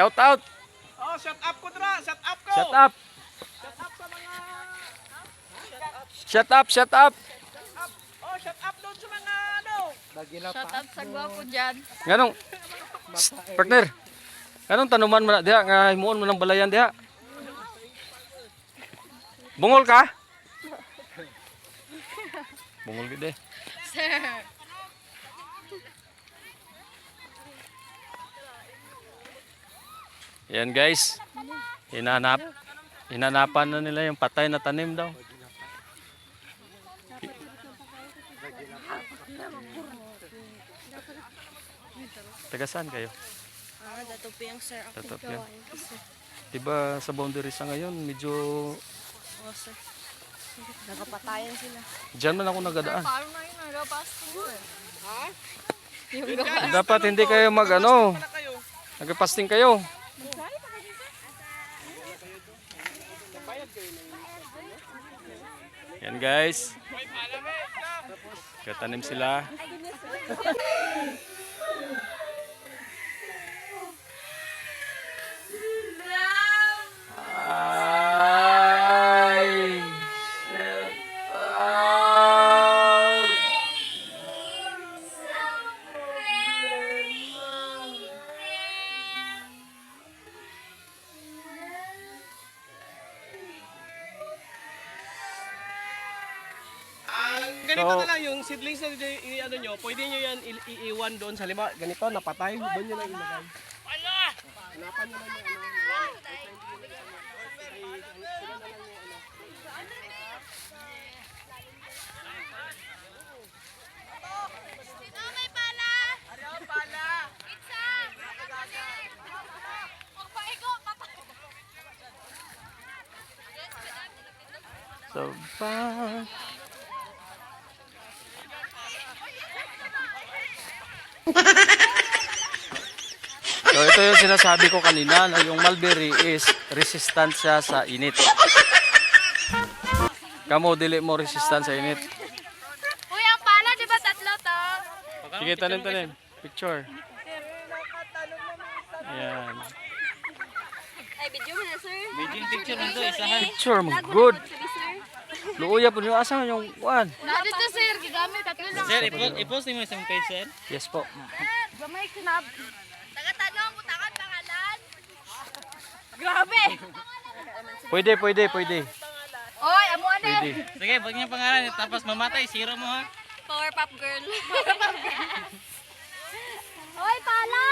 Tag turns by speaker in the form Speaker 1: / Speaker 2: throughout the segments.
Speaker 1: Shout out.
Speaker 2: Oh, shut up ko dra, shut up ko.
Speaker 1: Shut up.
Speaker 2: Shut up sa mga
Speaker 1: Shut up, shut up.
Speaker 2: Oh, shut up doon sa mga ano.
Speaker 3: Shout out sa gwapo dyan.
Speaker 1: Ganong partner. Ganong tanuman mo na diha nga himuon mo ng balayan diha. Bungol ka? Bungol gid eh.
Speaker 3: Sir.
Speaker 1: Yan guys. Hinanapan na nila yung patay na tanim daw. Taga saan kayo?
Speaker 3: Datupi ang sir.
Speaker 1: Datupi yan. Diba sa boundary sa ngayon, medyo
Speaker 3: Oh, sir. Nagapatayan sila.
Speaker 1: diyan man ako nagadaan.
Speaker 3: Paano na yun? Nagapasting ko eh. Ha? Yung
Speaker 1: Dapat hindi kayo mag-ano. Nagpasting kayo. Yan guys. Katanim sila. Ay.
Speaker 2: Ganito
Speaker 1: So-
Speaker 2: na lang yung seedlings na ano nyo, pwede nyo yan iiwan doon sa lima. Ganito, napatay, doon nyo lang ilagay. Hanapan nyo lang yung ano.
Speaker 1: So bye. So ito yung sinasabi ko kanina na yung mulberry is resistant siya sa init. Kamo dili mo resistant sa init.
Speaker 3: Uy, ang pala, di ba tatlo to?
Speaker 1: Sige, tanim. Picture. Ayan.
Speaker 3: Ay, video mo na, sir.
Speaker 4: Video picture nito, isahan.
Speaker 1: Picture mo. Good.
Speaker 3: Sige, sir.
Speaker 1: Luuya po yung asa yung one.
Speaker 3: Dito, sir. Gigamit. Tatlo lang.
Speaker 4: Sir, i-post mo isang page, sir.
Speaker 1: Yes po.
Speaker 3: Gamay kinab. Taga-tanong, butakan pangalan. Grabe.
Speaker 1: Pwede.
Speaker 3: Oy, amo ano?
Speaker 1: Pwede.
Speaker 4: Sige, pag niya pangalan, tapos mamatay, zero mo ha.
Speaker 3: Power Pop Girl. Oy, pala.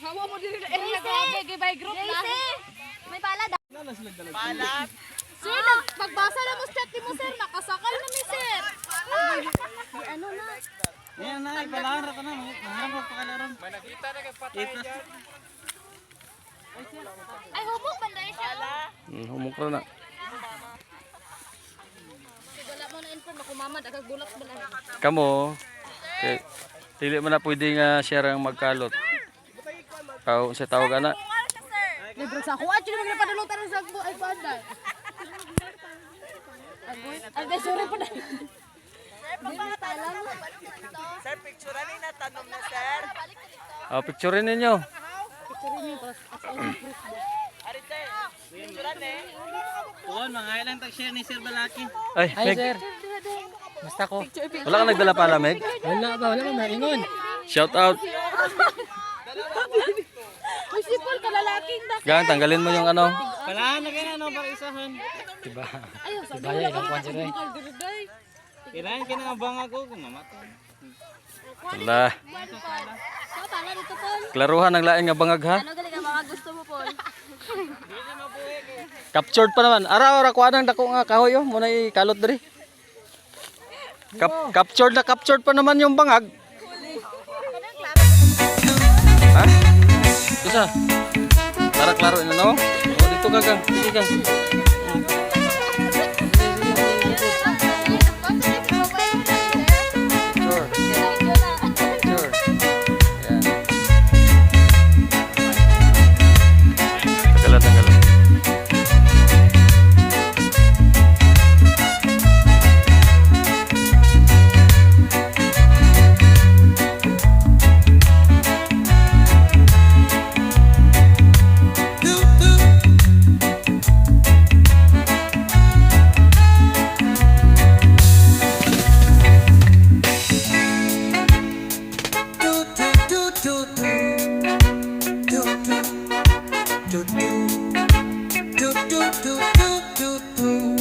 Speaker 3: Hawa mo diri na. Grabe, gibay group na. May pala da.
Speaker 2: Palat!
Speaker 3: Sir, pagbasa na mo chat mo, sir. Nakasakal na mi, sir. Ano na?
Speaker 4: Yan na, ipalahan rata na. Mangarap mo pakalaron.
Speaker 2: May nakita na kay patay yan.
Speaker 3: Ay, humok banday siya.
Speaker 1: Humok na.
Speaker 3: Wala mo na inform ako, mama. Dagagulat mo lang.
Speaker 1: Kamo. Dili man na pwede nga share ang magkalot. Sa tawag ana.
Speaker 3: Libre sa ako. At yun naman napadulutan ng sagbo. Ay, panda. Ay, sorry po na.
Speaker 2: Sir, picture na tanong na sir.
Speaker 1: Picturein ninyo.
Speaker 4: Tuwan, mga ilang tag-share ni Sir Balaki.
Speaker 1: Ay, Meg.
Speaker 5: Sir, basta ko.
Speaker 1: Wala ka nagdala pala, Meg?
Speaker 5: Wala ba maingon.
Speaker 1: Shout out.
Speaker 3: Uy, sipol ka lalaking da.
Speaker 1: Gang, tanggalin mo yung ano.
Speaker 4: Palahan na kayo na, para isahan.
Speaker 5: Diba? Dibaya ibang kwan sir eh.
Speaker 4: Kirain ka na nga bang ako kung mamatay.
Speaker 1: Wala.
Speaker 3: So, pala dito, Paul.
Speaker 1: Klaruhan ang laing nga bangag ha.
Speaker 3: Ano galing ang mga gusto mo, Paul?
Speaker 1: Captured pa naman. Ara kuha nang dako nga kahoy oh. Muna ikalot diri. Captured pa naman yung bangag. Ha? Isa. Tara klaro ina no. Oh, dito ka gang. Sige gang. Sure. Sure. Ayan. Tanggalan.
Speaker 6: do do do.